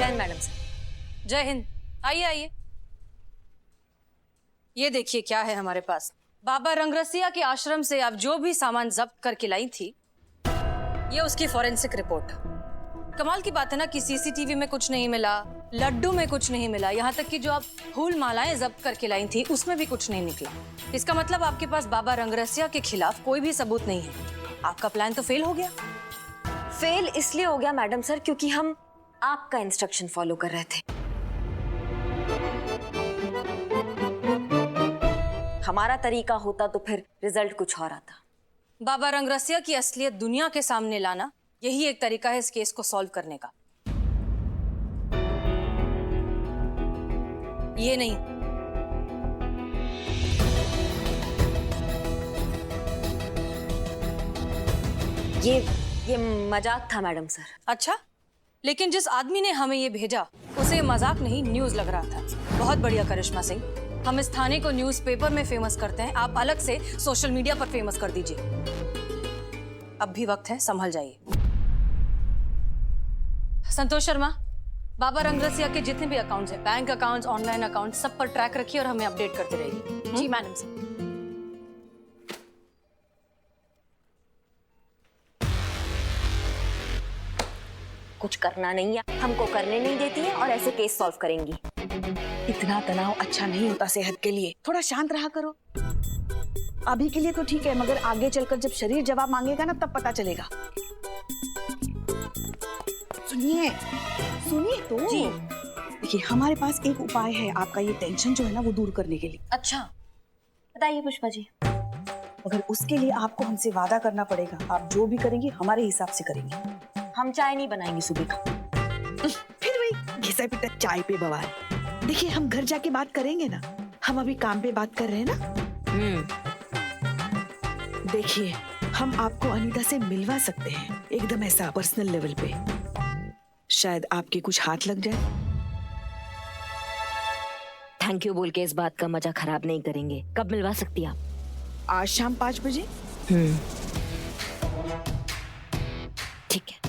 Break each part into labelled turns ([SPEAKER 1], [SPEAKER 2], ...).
[SPEAKER 1] जय Hind madam sir.
[SPEAKER 2] जय हिंद। आइए आइए। ये देखिए क्या है हमारे पास। बाबा रंगरसिया के आश्रम से आप जो भी सामान जब्त करके लाई थी, ये उसकी फॉरेंसिक रिपोर्ट। कमाल की बात है ना कि सीसीटीवी में कुछ नहीं मिला, लड्डू में कुछ नहीं मिला, यहाँ तक कि जो आप फूल मालाएं जब्त करके लाई थी उसमें भी कुछ नहीं निकला। इसका मतलब आपके पास बाबा रंगरसिया के खिलाफ कोई भी सबूत नहीं है। आपका प्लान तो फेल हो गया।
[SPEAKER 1] फेल इसलिए हो गया मैडम सर क्योंकि हम आपका इंस्ट्रक्शन फॉलो कर रहे थे। हमारा तरीका होता तो फिर रिजल्ट कुछ और आता।
[SPEAKER 2] बाबा रंगरसिया की असलियत दुनिया के सामने लाना, यही एक तरीका है इस केस को सॉल्व करने का। ये नहीं।
[SPEAKER 1] ये मजाक था मैडम सर।
[SPEAKER 2] अच्छा, लेकिन जिस आदमी ने हमें ये भेजा उसे ये मजाक नहीं न्यूज लग रहा था। बहुत बढ़िया करिश्मा सिंह, हम इस थाने को न्यूज़पेपर में फेमस करते हैं, आप अलग से सोशल मीडिया पर फेमस कर दीजिए। अब भी वक्त है, संभल जाइए। संतोष शर्मा, बाबा रंगरसिया के जितने भी अकाउंट्स हैं, बैंक अकाउंट्स, ऑनलाइन अकाउंट्स, सब पर ट्रैक रखिए और हमें अपडेट करते रहिए।
[SPEAKER 3] जी मैडम सर।
[SPEAKER 1] कुछ करना नहीं है, हमको करने नहीं देती है और ऐसे केस सॉल्व करेंगी।
[SPEAKER 3] इतना तनाव अच्छा नहीं होता सेहत के लिए, थोड़ा शांत रहा करो। अभी के लिए तो ठीक है, मगर आगे चलकर जब शरीर जवाब मांगेगा ना तब पता चलेगा। सुनिए सुनिए तो।
[SPEAKER 1] जी।
[SPEAKER 3] देखिए हमारे पास एक उपाय है आपका ये टेंशन जो है ना वो दूर करने के लिए।
[SPEAKER 1] अच्छा बताइए पुष्पा जी।
[SPEAKER 3] मगर उसके लिए आपको हमसे वादा करना पड़ेगा, आप जो भी करेंगी हमारे हिसाब से करेंगे।
[SPEAKER 1] हम चाय नहीं बनाएंगे सुबह का।
[SPEAKER 3] फिर वही घिसा पिटा चाय पे बवाल। देखिए हम घर जाके बात करेंगे ना, हम अभी काम पे बात कर रहे हैं ना। देखिए हम आपको अनीता से मिलवा सकते हैं, एकदम ऐसा पर्सनल लेवल पे। शायद आपके कुछ हाथ लग जाए।
[SPEAKER 1] थैंक यू बोल के इस बात का मजा खराब नहीं करेंगे। कब मिलवा सकती आप?
[SPEAKER 3] आज शाम 5 बजे।
[SPEAKER 1] ठीक है।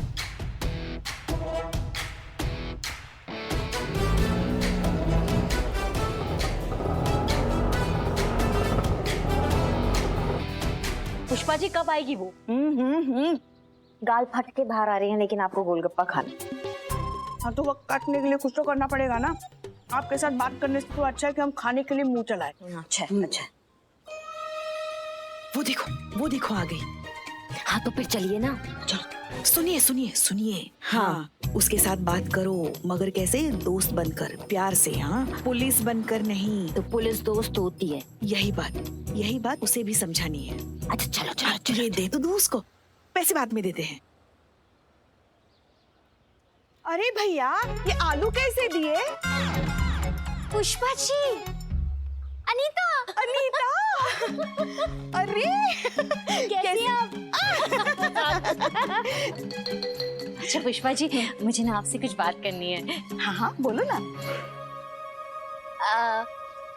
[SPEAKER 1] पुष्पा जी कब आएगी वो? गाल फट के बाहर आ रही हैं, लेकिन आपको गोलगप्पा खाना।
[SPEAKER 3] हाँ तो वक्त काटने के लिए कुछ तो करना पड़ेगा ना। आपके साथ बात करने से तो अच्छा है कि हम खाने के लिए मुंह चलाएं।
[SPEAKER 1] अच्छा अच्छा।
[SPEAKER 3] वो देखो आ गई।
[SPEAKER 1] हाँ तो फिर चलिए ना।
[SPEAKER 3] चलो सुनिए सुनिए सुनिए। हाँ उसके साथ बात करो, मगर कैसे? दोस्त बनकर, प्यार से। हाँ पुलिस बनकर नहीं।
[SPEAKER 1] तो पुलिस दोस्त होती है।
[SPEAKER 3] यही बात उसे भी समझानी है।
[SPEAKER 1] अच्छा चलो चलो चलो।
[SPEAKER 3] ये दे तो दो उसको, पैसे बाद में देते हैं। अरे भैया ये आलू कैसे दिए?
[SPEAKER 1] पुष्पा जी। अनीता।
[SPEAKER 3] अरे
[SPEAKER 1] कैसी आप? अच्छा पुष्पा जी, मुझे ना आपसे कुछ बात करनी है।
[SPEAKER 3] हाँ बोलो ना।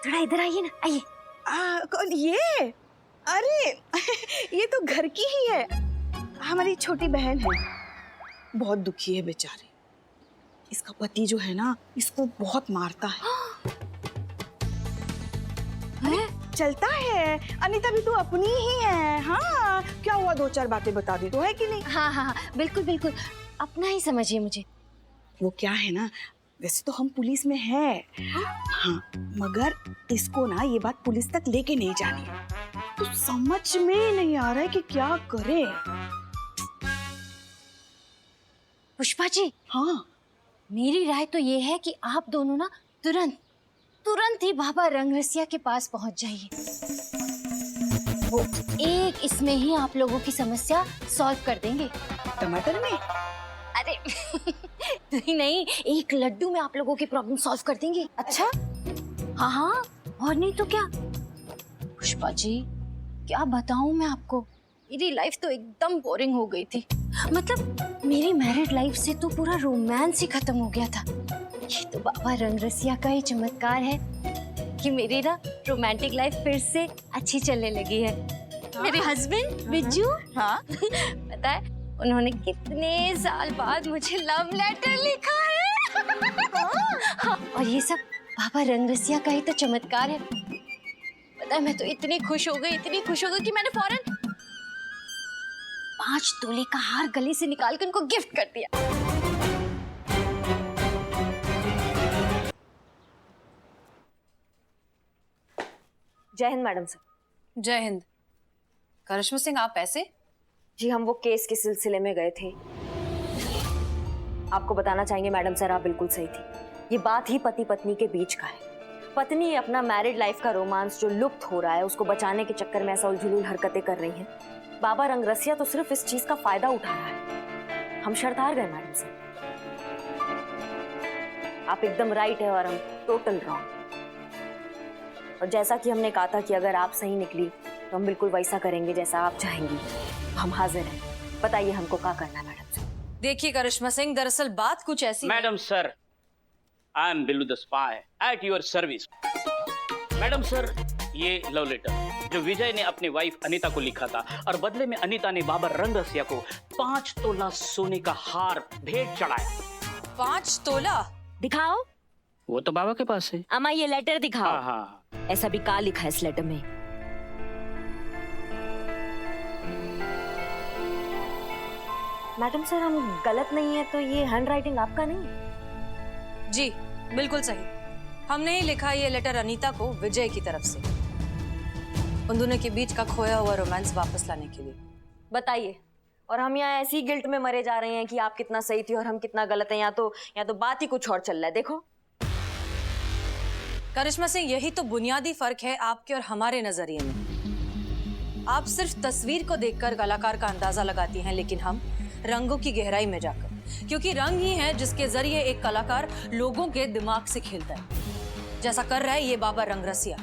[SPEAKER 1] थोड़ा इधर आइए ना, आइए।
[SPEAKER 3] कौन ये? अरे ये तो घर की ही है, हमारी छोटी बहन है। बहुत दुखी है बेचारी। इसका पति जो है ना इसको बहुत मारता है। चलता है। अनीता भी तो अपनी ही है। हाँ क्या हुआ, 2-4 बातें बता दी तो है कि नहीं?
[SPEAKER 1] हाँ हाँ हाँ बिल्कुल बिल्कुल, अपना ही समझिए मुझे।
[SPEAKER 3] वो क्या है ना, वैसे तो हम पुलिस में है। हाँ मगर इसको ना ये बात पुलिस तक लेके नहीं जानी, तो समझ में नहीं आ रहा है कि क्या करे।
[SPEAKER 1] पुष्पा जी।
[SPEAKER 3] हाँ
[SPEAKER 1] मेरी राय तो ये है कि आप दोनों ना तुरंत ही बाबा रंगरसिया के पास पहुंच जाइए। वो एक इसमें ही आप लोगों की समस्या सॉल्व कर देंगे।
[SPEAKER 3] टमाटर में?
[SPEAKER 1] अरे नहीं, एक लड्डू में आप लोगों की प्रॉब्लम सॉल्व कर देंगे।
[SPEAKER 3] अच्छा
[SPEAKER 1] हाँ हाँ, और नहीं तो क्या। पुष्पा जी क्या बताऊं मैं आपको, मेरी लाइफ तो एकदम बोरिंग हो गई थी। मतलब मेरी मैरिड लाइफ से तो पूरा रोमांस ही खत्म हो गया था। ये तो बाबा रंगरसिया का ही चमत्कार है कि मेरी ना रोमांटिक लाइफ फिर से अच्छी चलने लगी है। मेरे हस्बैंड बिज्जू, हाँ पता है उन्होंने कितने साल बाद मुझे लव लेटर लिखा है। हाँ, और ये सब बाबा रंगरसिया का ही तो चमत्कार है। पता है, मैं तो इतनी खुश हो गई कि मैंने फौरन 5 तोले का हार गले से निकाल कर उनको गिफ्ट कर दिया।
[SPEAKER 4] जय हिंद मैडम सर।
[SPEAKER 2] जय हिंद। करिश्मा सिंह, आप ऐसे?
[SPEAKER 4] जी हम वो केस के सिलसिले में गए थे। आपको बताना चाहेंगे मैडम सर, आप बिल्कुल सही थी। ये बात ही पति पत्नी के बीच का है। पत्नी अपना मैरिड लाइफ का रोमांस जो लुप्त हो रहा है उसको बचाने के चक्कर में ऐसा उलझुल हरकतें कर रही हैं। बाबा रंगरसिया तो सिर्फ इस चीज का फायदा उठा रहा है। हम शर्तार गए मैडम सर। आप एकदम राइट है और हम टोटल रॉन्ग। और जैसा कि हमने कहा था कि अगर आप सही निकली तो हम बिल्कुल वैसा करेंगे जैसा आप चाहेंगी। हम हाजिर हैं, बताइए हमको क्या करना है मैडम सर।
[SPEAKER 2] देखिए करिश्मा सिंह, दरअसल बात कुछ ऐसी
[SPEAKER 5] madam sir, I am Billu the spy at your service. Madam sir, ये लव लेटर जो विजय ने अपनी वाइफ अनीता को लिखा था और बदले में अनीता ने बाबा रंगरसिया को 5 तोला सोने का हार भेंट चढ़ाया।
[SPEAKER 2] 5 तोला?
[SPEAKER 4] दिखाओ।
[SPEAKER 5] वो तो बाबा के पास है।
[SPEAKER 4] अम्मा ये लेटर दिखाओ।
[SPEAKER 5] हाँ हाँ।
[SPEAKER 4] ऐसा भी क्या लिखा है इस लेटर में? मैडम सर, हम गलत नहीं है तो ये हैंडराइटिंग आपका नहीं है?
[SPEAKER 2] जी बिल्कुल सही। हमने ही लिखा ये लेटर अनीता को विजय की तरफ से, उन दोनों के बीच का खोया हुआ रोमांस वापस लाने के लिए।
[SPEAKER 4] बताइए। और हम यहाँ ऐसी गिल्ट में मरे जा रहे हैं कि आप कितना सही थी और हम कितना गलत हैं। या तो बात ही कुछ और चल रहा है। देखो
[SPEAKER 2] करिश्मा सिंह, यही तो बुनियादी फर्क है आपके और हमारे नजरिए में। आप सिर्फ तस्वीर को देखकर कलाकार का अंदाजा लगाती हैं, लेकिन हम रंगों की गहराई में जाकर, क्योंकि रंग ही है जिसके जरिए एक कलाकार लोगों के दिमाग से खेलता है, जैसा कर रहा है ये बाबा रंगरसिया।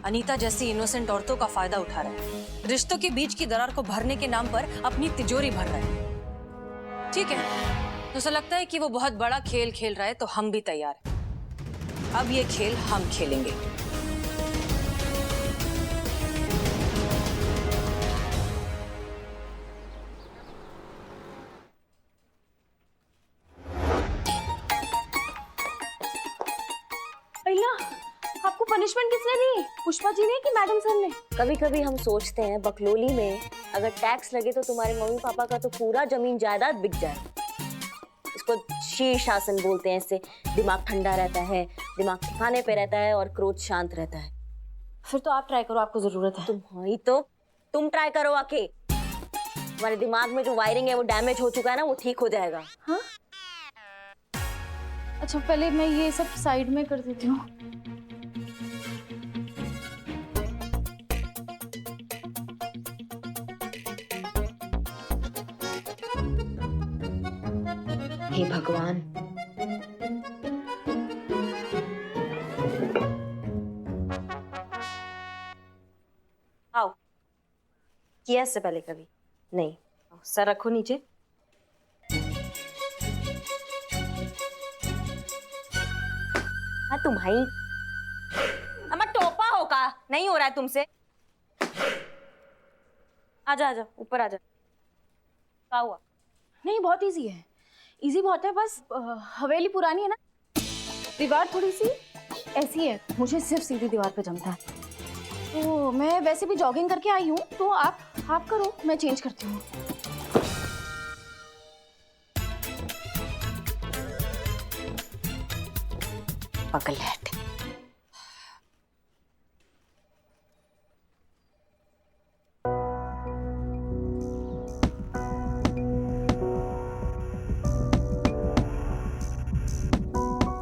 [SPEAKER 2] अनीता जैसी इनोसेंट औरतों का फायदा उठा रहा है, रिश्तों के बीच की दरार को भरने के नाम पर अपनी तिजोरी भर रहा है। ठीक है, तो ऐसा लगता है कि वो बहुत बड़ा खेल खेल रहा है, तो हम भी तैयार हैं। अब ये खेल हम खेलेंगे।
[SPEAKER 4] आपको पनिशमेंट किसने दी? पुष्पा जी ने कि मैडम सर ने? कभी कभी हम सोचते हैं बकलोली में अगर टैक्स लगे तो तुम्हारे मम्मी पापा का तो पूरा जमीन जायदाद बिक जाए। इसको शीर्षासन बोलते हैं। इससे दिमाग ठंडा रहता है, दिमाग ठिकाने पे रहता है और क्रोध शांत रहता है। फिर तो आप ट्राई करो, आपको जरूरत है। तुम ट्राई करो आके। तुम्हारे दिमाग में जो वायरिंग है वो डैमेज हो चुका है ना, वो ठीक हो जाएगा।
[SPEAKER 1] हाँ? अच्छा, पहले मैं ये सब साइड में कर देती हूँ।
[SPEAKER 4] हे भगवान। आओ। किया इससे पहले कभी? नहीं। सर रखो नीचे। हाँ तुम्हारी अम्मा टोपा होगा, नहीं हो रहा है तुमसे। आजा आजा ऊपर आजा। क्या हुआ?
[SPEAKER 6] नहीं, बहुत इजी है। इजी बहुत है, बस हवेली पुरानी है ना, दीवार थोड़ी सी ऐसी है, मुझे सिर्फ सीधी दीवार पे जमता है। तो मैं वैसे भी जॉगिंग करके आई हूँ, तो आप करो, मैं चेंज करती हूँ।
[SPEAKER 4] पगलैट।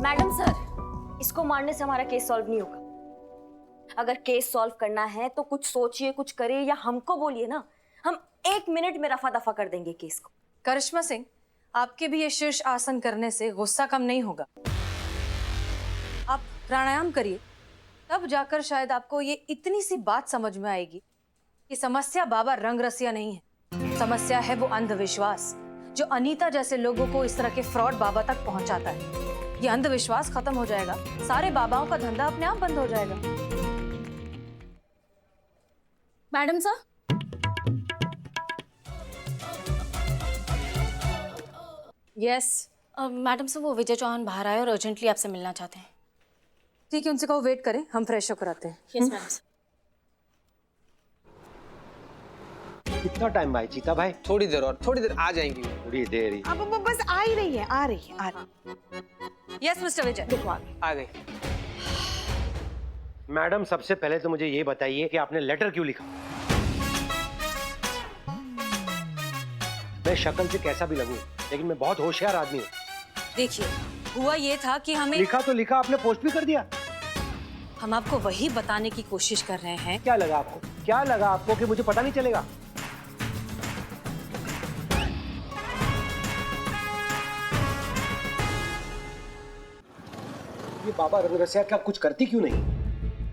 [SPEAKER 4] मैडम सर, इसको मारने से हमारा केस सॉल्व नहीं होगा। अगर केस सॉल्व करना है तो कुछ सोचिए, कुछ करिए या हमको बोलिए ना। हम 1 मिनट में रफा दफा कर देंगे केस को।
[SPEAKER 2] करिश्मा सिंह, आपके भी ये शीर्ष आसन करने से गुस्सा कम नहीं होगा। आप प्राणायाम करिए, तब जाकर शायद आपको ये इतनी सी बात समझ में आएगी कि समस्या बाबा रंगरसिया नहीं है, समस्या है वो अंधविश्वास जो अनीता जैसे लोगों को इस तरह के फ्रॉड बाबा तक पहुंचाता है। ये अंधविश्वास खत्म हो जाएगा, सारे बाबाओं का धंधा अपने आप बंद हो जाएगा।
[SPEAKER 6] Madam sir,
[SPEAKER 2] yes,
[SPEAKER 6] madam sir वो विजय चौहान बाहर आए और अर्जेंटली आपसे मिलना चाहते हैं।
[SPEAKER 2] ठीक है, उनसे कहो वेट करें, हम फ्रेश होकर आते हैं।
[SPEAKER 6] Yes madam sir.
[SPEAKER 7] कितना टाइम भाई चीता भाई?
[SPEAKER 8] थोड़ी देर और, थोड़ी देर आ जाएंगी।
[SPEAKER 7] थोड़ी देर ही।
[SPEAKER 3] अब बस आ ही रही है, आ रही है, आ रही है।
[SPEAKER 2] यस मिस्टर विजय।
[SPEAKER 3] देखो आ गई।
[SPEAKER 8] आ गई।
[SPEAKER 7] मैडम सबसे पहले तो मुझे ये बताइए कि आपने लेटर क्यों लिखा? मैं शक्ल से कैसा भी लगूं, लेकिन मैं बहुत होशियार आदमी हूँ।
[SPEAKER 2] देखिए, हुआ ये था कि हमें
[SPEAKER 7] लिखा तो लिखा, आपने पोस्ट भी कर दिया।
[SPEAKER 2] हम आपको वही बताने की कोशिश कर रहे हैं।
[SPEAKER 7] क्या लगा आपको? क्या लगा आपको कि मुझे पता नहीं चलेगा? ये बाबा रंगरसिया क्या कुछ करती क्यों नहीं?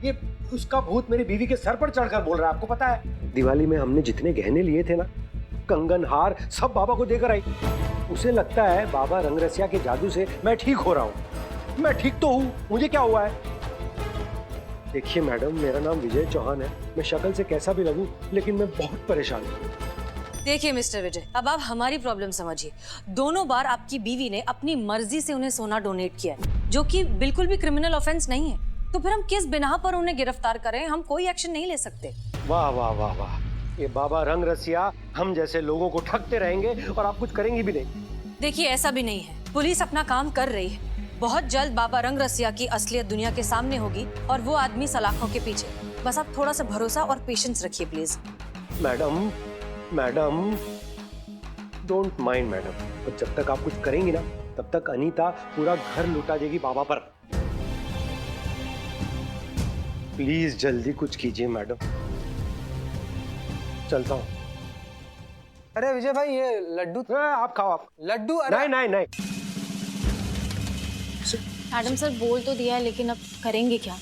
[SPEAKER 7] ये उसका भूत मेरी बीवी के सर पर चढ़कर बोल रहा है, आपको पता है? दिवाली में हमने जितने गहने लिए थे ना, कंगन हार, सब बाबा को देकर आई। उसे लगता है बाबा रंगरसिया के जादू से मैं ठीक हो रहा हूँ। मैं ठीक तो हूँ, मुझे क्या हुआ है? देखिए मैडम, मेरा नाम विजय चौहान है। मैं शक्ल से कैसा भी लगूं, लेकिन मैं बहुत परेशान हूँ।
[SPEAKER 2] देखिए मिस्टर विजय, अब आप हमारी प्रॉब्लम समझिए। दोनों बार आपकी बीवी ने अपनी मर्जी से उन्हें सोना डोनेट किया है, जो कि बिल्कुल भी क्रिमिनल ऑफेंस नहीं है। तो फिर हम किस बिना पर उन्हें गिरफ्तार करें? हम कोई एक्शन नहीं ले सकते।
[SPEAKER 7] वाह वाह वाह वाह, ये बाबा रंगरसिया हम जैसे लोगों को ठगते रहेंगे और आप कुछ करेंगी भी नहीं।
[SPEAKER 2] देखिए, ऐसा भी नहीं है। पुलिस अपना काम कर रही है। बहुत जल्द बाबा रंगरसिया की असलियत दुनिया के सामने होगी और वो आदमी सलाखों के पीछे। बस आप थोड़ा सा भरोसा और पेशेंस रखिए please.
[SPEAKER 7] Madam, madam don't mind madam, और जब तक आप कुछ करेंगी ना, तब तक अनीता पूरा घर लुटा देगी बाबा पर। प्लीज जल्दी कुछ कीजिए मैडम। चलता हूँ।
[SPEAKER 8] अरे विजय भाई, ये लड्डू।
[SPEAKER 7] आप खाओ आप।
[SPEAKER 8] लड्डू? अरे
[SPEAKER 7] नहीं नहीं नहीं।
[SPEAKER 6] मैडम सर बोल तो दिया है, लेकिन अब करेंगे क्या?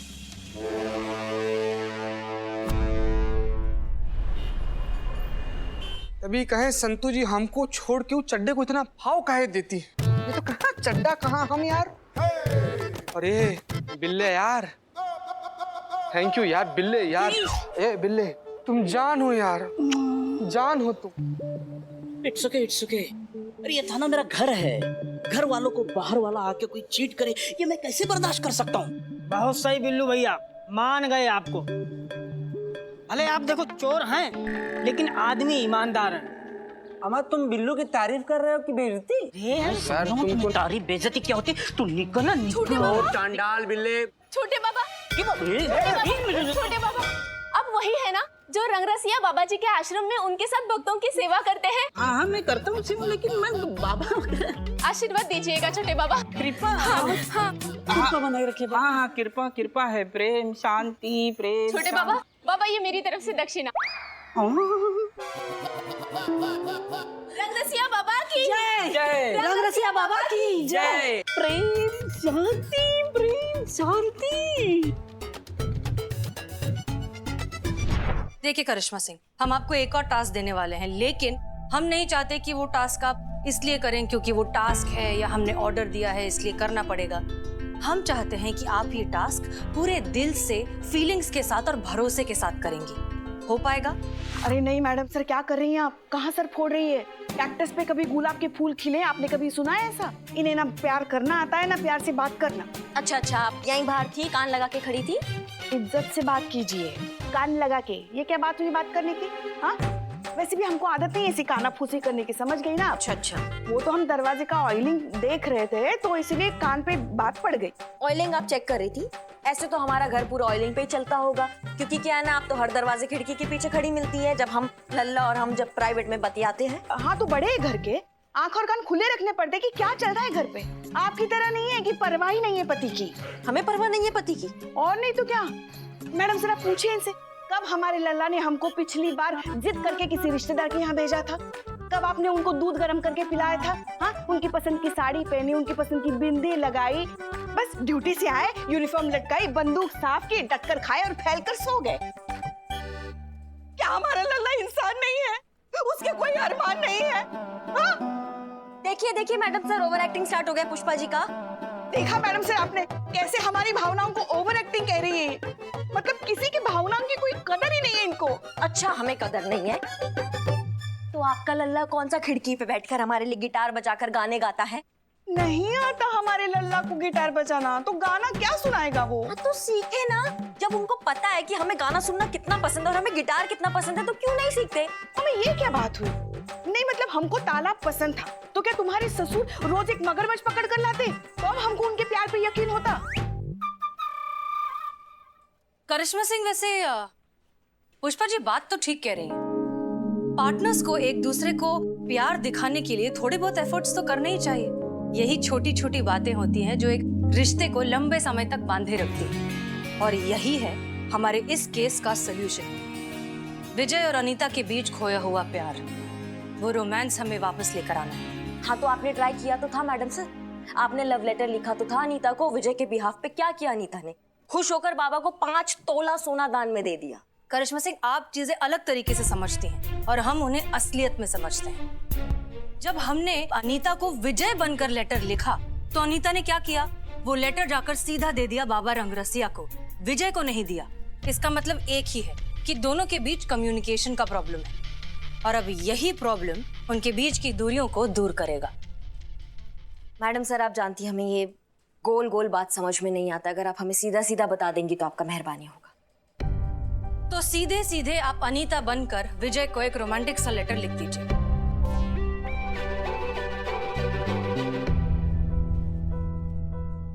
[SPEAKER 8] अभी कहे संतू जी, हमको छोड़ के वो चड्डे को इतना भाव काहे देती? ये तो कहाँ चड्डा, कहाँ हम यार। अरे बिल्ले यार, थैंक यू यार बिल्ले यार। ए बिल्ले, तुम जान हो यार, जान हो तुम।
[SPEAKER 9] It's okay, it's okay. अरे ये था ना मेरा घर है, घर वालों को बाहर वाला आके कोई चीट करे, ये मैं कैसे बर्दाश्त कर सकता हूँ?
[SPEAKER 10] बहुत सही बिल्लू भैया, मान गए आपको। भले आप देखो चोर हैं, लेकिन आदमी ईमानदार है।
[SPEAKER 9] अमा, तुम बिल्लू की तारीफ कर रहे हो कि बेइज्जती?
[SPEAKER 8] सर तुमको
[SPEAKER 9] तारीफ बेइज्जती क्या होती? तू निकल ना, निकल।
[SPEAKER 8] ओ चांडाल बिल्ले।
[SPEAKER 6] छोटे बाबा, छोटे बाबा, अब वही है ना जो रंगरसिया बाबा जी के आश्रम में उनके साथ भक्तों की सेवा करते हैं?
[SPEAKER 9] हाँ, मैं करता हूँ सेवा, लेकिन मैं बाबा।
[SPEAKER 6] आशीर्वाद दीजिएगा छोटे बाबा।
[SPEAKER 9] कृपा।
[SPEAKER 6] हाँ।
[SPEAKER 9] कृपा बनाए रखे। हाँ हाँ, कृपा कृपा है, प्रेम शांति प्रेम।
[SPEAKER 6] छोटे बाबा, बाबा ये मेरी तरफ से दक्षिणा। रंगरसिया बाबा की
[SPEAKER 9] जय।
[SPEAKER 6] रंगरसिया बाबा की
[SPEAKER 9] जय। प्रेम शांति, प्रेम शांति।
[SPEAKER 2] देखिए करिश्मा सिंह, हम आपको एक और टास्क देने वाले हैं, लेकिन हम नहीं चाहते कि वो टास्क आप इसलिए करें क्योंकि वो टास्क है या हमने ऑर्डर दिया है इसलिए करना पड़ेगा। हम चाहते हैं कि आप ये टास्क पूरे दिल से, फीलिंग्स के साथ और भरोसे के साथ करेंगी। हो पाएगा?
[SPEAKER 3] अरे नहीं मैडम सर, क्या कर रही हैं आप? कहाँ सर फोड़ रही है? कैक्टस पे कभी गुलाब के फूल खिले? आपने कभी सुना है ऐसा? इन्हें ना प्यार करना आता है ना प्यार से बात करना।
[SPEAKER 4] अच्छा अच्छा, आप यहीं बाहर थी, कान लगा के खड़ी थी?
[SPEAKER 3] इज्जत से बात कीजिए, कान लगा के। ये क्या बात हुई बात करने की? हाँ, वैसे भी हमको आदत नहीं है ऐसी काना फूसी करने की, समझ गई ना?
[SPEAKER 4] अच्छा अच्छा।
[SPEAKER 3] वो तो हम दरवाजे का ऑयलिंग देख रहे थे, तो इसीलिए कान पे बात पड़ गई।
[SPEAKER 4] ऑयलिंग आप चेक कर रही थी? ऐसे तो हमारा घर पूरा ऑयलिंग पे ही चलता होगा, क्योंकि क्या है ना, आप तो हर दरवाजे खिड़की के पीछे खड़ी मिलती है जब हम लल्ला और हम जब प्राइवेट में बतियाते हैं।
[SPEAKER 3] हाँ, तो बड़े घर के आंख और कान खुले रखने पड़ते कि क्या चल रहा है घर पे। आपकी तरह नहीं है कि परवाह ही नहीं है पति की।
[SPEAKER 4] हमें परवाह नहीं है पति की?
[SPEAKER 3] और नहीं तो क्या। मैडम जरा पूछिए इनसे, कब हमारे लल्ला ने हमको पिछली बार जिद करके किसी रिश्तेदार के यहाँ भेजा था? कब आपने उनको दूध गर्म करके पिलाया था? हाँ, उनकी पसंद की साड़ी पहनी, उनकी पसंद की बिंदी लगाई, बस ड्यूटी से आए, यूनिफॉर्म लटकाई, बंदूक साफ की, डटकर खाए और फैलकर सो गए। क्या हमारा लल्ला इंसान नहीं है? उसके कोई अरमान नहीं है? हाँ?
[SPEAKER 4] देखिए देखिए madam sir, over acting start हो गया पुष्पा जी का।
[SPEAKER 3] देखा मैडम सर आपने कैसे हमारी भावनाओं को ओवर एक्टिंग कह रही है? मतलब किसी की भावनाओं की कोई कदर ही नहीं है इनको।
[SPEAKER 4] अच्छा, हमें कदर नहीं है तो आपका लल्ला कौन सा खिड़की पे बैठकर हमारे लिए गिटार बजाकर गाने गाता है?
[SPEAKER 3] नहीं आता हमारे लल्ला को गिटार बजाना, तो गाना क्या सुनाएगा वो?
[SPEAKER 4] हाँ तो सीखे ना। जब उनको पता है कि हमें गाना सुनना कितना पसंद है और हमें गिटार कितना पसंद है, तो क्यों नहीं सीखते?
[SPEAKER 3] हमें ये क्या बात हुई? नहीं मतलब हमको तालाब पसंद था, तो क्या तुम्हारे ससुर रोज एक मगरमच्छ पकड़ कर लाते, तो अब हमको उनके प्यार पे यकीन होता?
[SPEAKER 2] करिश्मा सिंह, वैसे पुष्पा जी बात तो ठीक कह रही हैं। पार्टनर्स को एक दूसरे को प्यार दिखाने के लिए थोड़े बहुत एफर्ट्स तो करने ही चाहिए। यही छोटी छोटी बातें होती हैं जो एक रिश्ते को लंबे समय तक बांधे रखती हैं। और यही है हमारे इस केस का सलूशन। विजय और अनीता के बीच खोया हुआ प्यार, वो रोमांस हमें वापस लेकर आना है।
[SPEAKER 4] हाँ तो आपने ट्राई किया तो था मैडम सर, आपने लव लेटर लिखा तो था अनीता को विजय के बिहाफ पे। क्या किया अनीता ने? खुश होकर बाबा को 5 तोला सोना दान में दे दिया।
[SPEAKER 2] करिश्मा सिंह, आप चीजें अलग तरीके से समझती हैं और हम उन्हें असलियत में समझते हैं। जब हमने अनीता को विजय बनकर लेटर लिखा तो अनीता ने क्या किया? वो लेटर जाकर सीधा दे दिया बाबा रंगरसिया को, विजय को नहीं दिया। इसका मतलब एक ही है कि दोनों के बीच कम्युनिकेशन का प्रॉब्लम है और अब यही प्रॉब्लम उनके बीच की दूरियों को दूर करेगा।
[SPEAKER 4] मैडम सर, आप जानती हैं हमें ये गोल गोल बात समझ में नहीं आता। अगर आप हमें सीधा सीधा बता देंगी तो आपका मेहरबानी होगा।
[SPEAKER 2] तो सीधे सीधे आप अनीता बनकर विजय को एक रोमांटिक सा लेटर लिख दीजिए।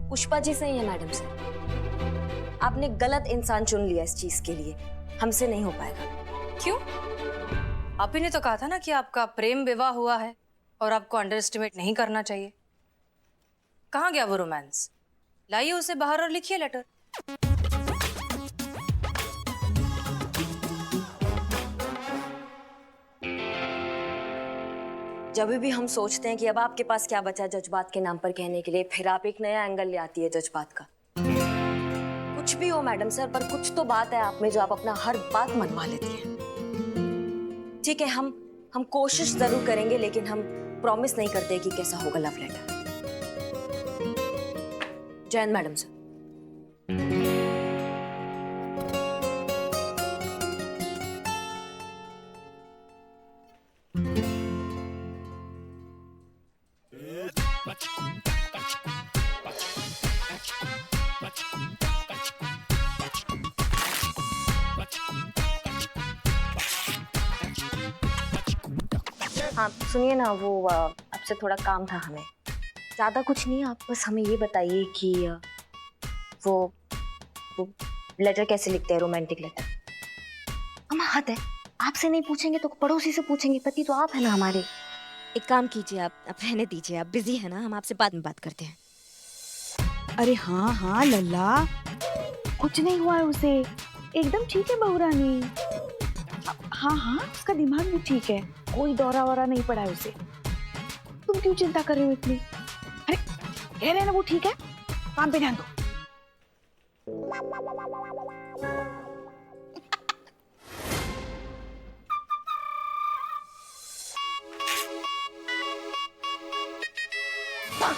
[SPEAKER 4] पुष्पा जी सही है मैडम सर, आपने गलत इंसान चुन लिया इस चीज के लिए, हमसे नहीं हो पाएगा।
[SPEAKER 2] क्यों? आप ही ने तो कहा था ना कि आपका प्रेम विवाह हुआ है और आपको अंडर एस्टिमेट नहीं करना चाहिए। कहाँ गया वो रोमांस? लाइए उसे बाहर और लिखिए लेटर।
[SPEAKER 4] जब भी हम सोचते हैं कि अब आपके पास क्या बचा जज्बात के नाम पर कहने के लिए, फिर आप एक नया एंगल ले आती है जज्बात का। कुछ भी हो मैडम सर, पर कुछ तो बात है आप में जो आप अपना हर बात मनवा लेती हैं। ठीक है, हम कोशिश जरूर करेंगे, लेकिन हम प्रॉमिस नहीं करते कि कैसा होगा love letter. Jain madam sir. हाँ सुनिए ना, वो आपसे थोड़ा काम था हमें। ज़्यादा कुछ नहीं, आप बस हमें ये बताइए कि वो लेटर कैसे लिखते हैं, रोमांटिक लेटर। हम हद है, आपसे नहीं पूछेंगे तो पड़ोसी से पूछेंगे, पति तो आप है ना हमारे। एक काम कीजिए, आप रहने दीजिए, आप बिजी है ना, हम आपसे बाद में बात करते हैं।
[SPEAKER 3] अरे हाँ हाँ लल्ला, कुछ नहीं हुआ है उसे, एकदम ठीक है बहू रानी। हाँ हाँ, उसका दिमाग भी ठीक है, कोई दौरा वौरा नहीं पड़ा है उसे। तुम क्यों चिंता कर रहे हो इतनी? अरे कह रहे ना वो ठीक है, काम पे ध्यान दो।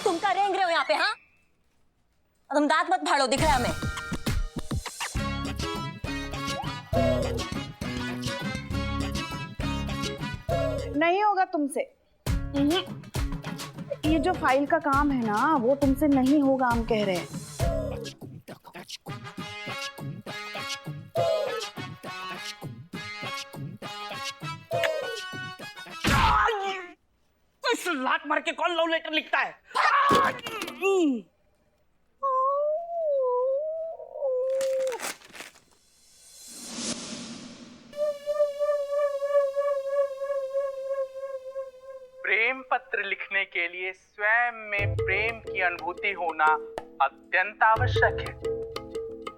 [SPEAKER 4] तुम क्या रेंग रहे हो यहाँ पे? हाँ तुम दांत मत फाड़ो, दिख रहा है हमें।
[SPEAKER 3] नहीं होगा तुमसे। ये जो फाइल का काम है ना, वो तुमसे नहीं होगा, हम कह रहे हैं।
[SPEAKER 9] इस लात मार के कौन लव लेटर लिखता है?
[SPEAKER 8] प्रेम पत्र लिखने के लिए स्वयं में प्रेम की अनुभूति होना अत्यंत आवश्यक है।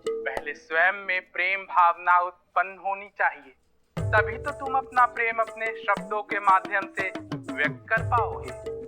[SPEAKER 8] पहले स्वयं में प्रेम भावना उत्पन्न होनी चाहिए, तभी तो तुम अपना प्रेम अपने शब्दों के माध्यम से व्यक्त कर पाओगे।